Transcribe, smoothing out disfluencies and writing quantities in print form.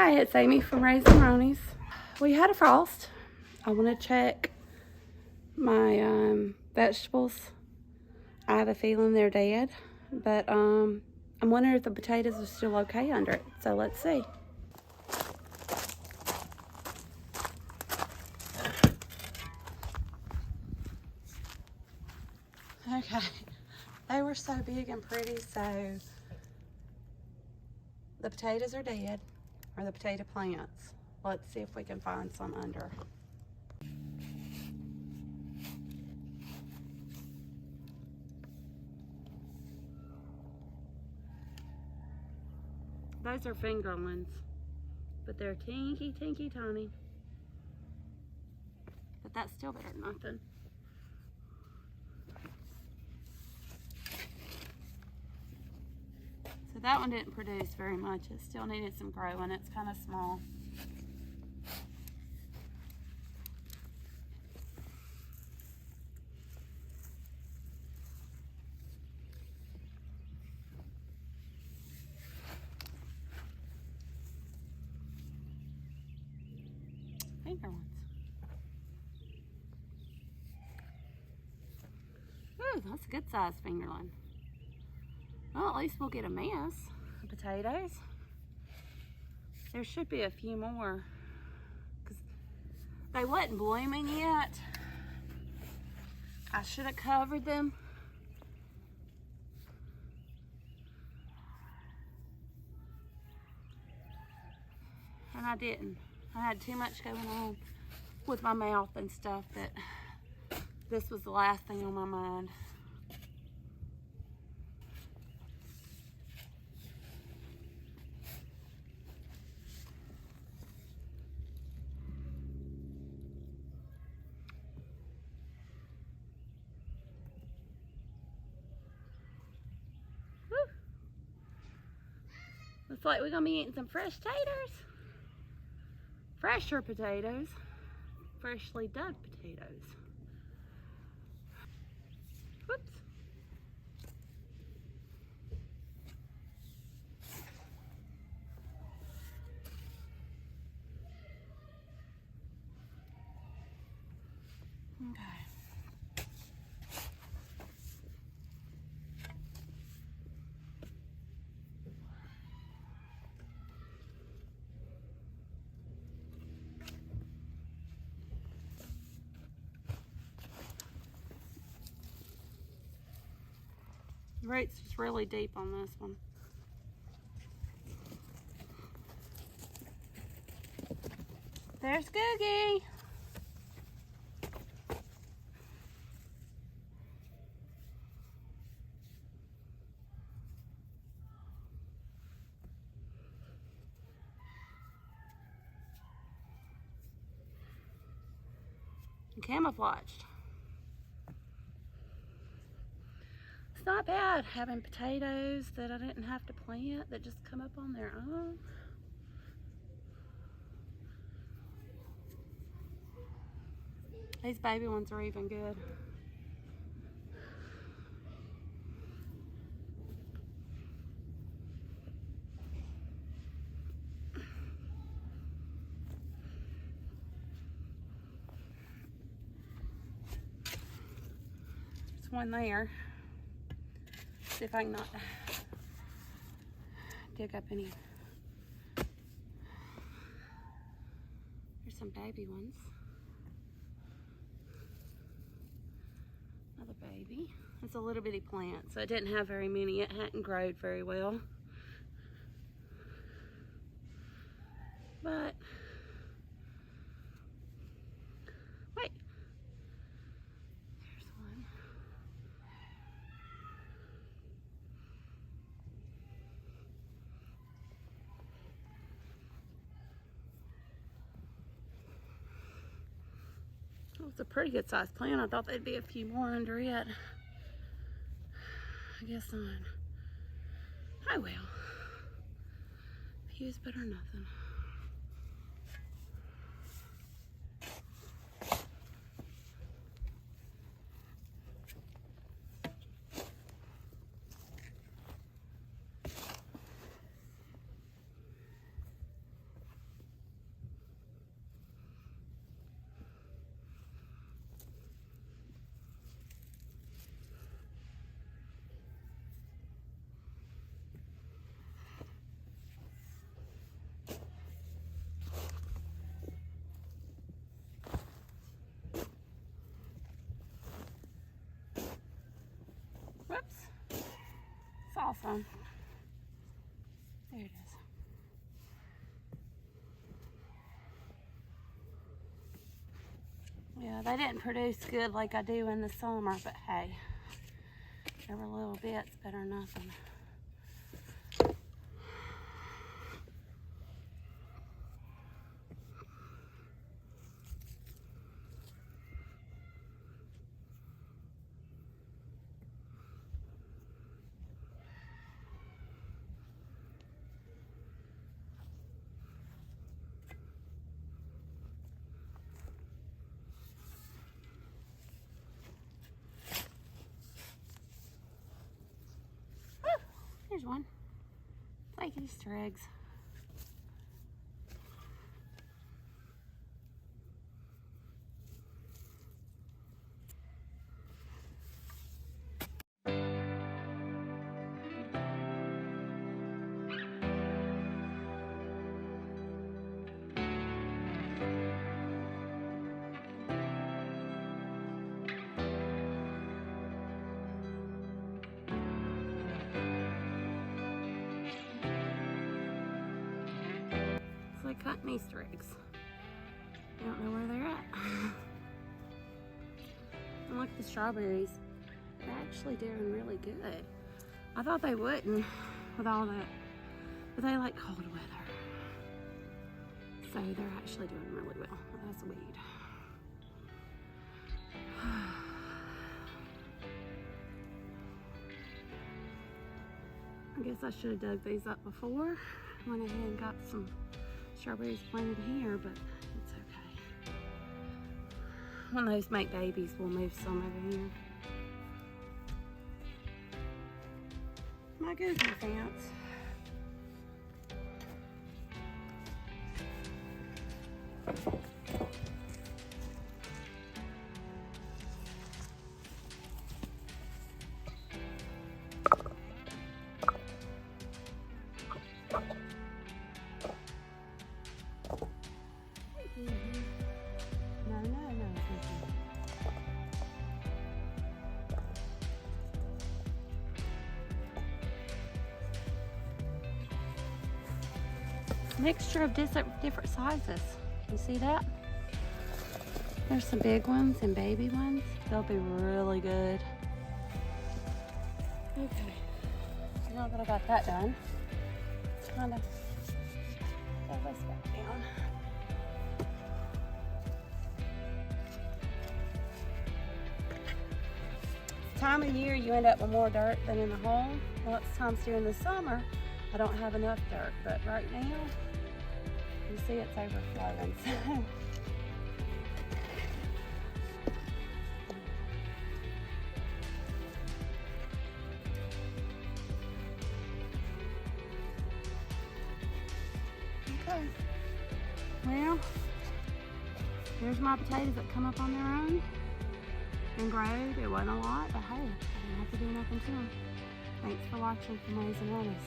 Hi, it's Amy from Raising Roneys. We had a frost. I want to check my vegetables. I have a feeling they're dead, but I'm wondering if the potatoes are still okay under it. So let's see. Okay, they were so big and pretty, so the potatoes are dead, or the potato plants. Let's see if we can find some under. Those are fingerlings, but they're teeny, tiny. But that's still better than nothing. So that one didn't produce very much. It still needed some growing. It's kind of small. Finger ones. Ooh, that's a good size fingerling. Well, at least we'll get a mess of potatoes. There should be a few more, because they wasn't blooming yet. I should have covered them. And I didn't. I had too much going on with my mouth and stuff that this was the last thing on my mind. Whew. Looks like we're gonna be eating some fresh taters. Fresher potatoes. Freshly dug potatoes. Whoops. Okay. The roots is really deep on this one. There's Googie. Camouflaged. It's not bad having potatoes that I didn't have to plant that just come up on their own. These baby ones are even good. There's one there. See if I can not dig up any. There's some baby ones. Another baby. It's a little bitty plant, so it didn't have very many. It hadn't grown very well. But, wait. There's one. Oh, it's a pretty good sized plant. I thought there'd be a few more under it. I guess not. Oh well. A few is better than nothing. some. There it is. Yeah, they didn't produce good like I do in the summer, but hey, every little bit's better than nothing. Here's one. It's like Easter eggs. It's like cutting Easter eggs. I don't know where they're at. And look, the strawberries. They're actually doing really good. I thought they wouldn't with all that, but they like cold weather. So they're actually doing really well. That's a weed. I guess I should have dug these up before. Went ahead and got some strawberries planted here, but it's okay. When those make babies, we'll move some over here. My goodness, ants. Mixture of different sizes. You see that? There's some big ones and baby ones. They'll be really good. Okay, now that I got that done, let's kind of set this back down. Time of year you end up with more dirt than in the hole. Lots of times during the summer I don't have enough dirt, but right now you see it's overflowing. Okay, well, here's my potatoes that come up on their own and growed. It wasn't a lot, but hey, I didn't have to do nothing to them. Thanks for watching from Roneys and Roneys.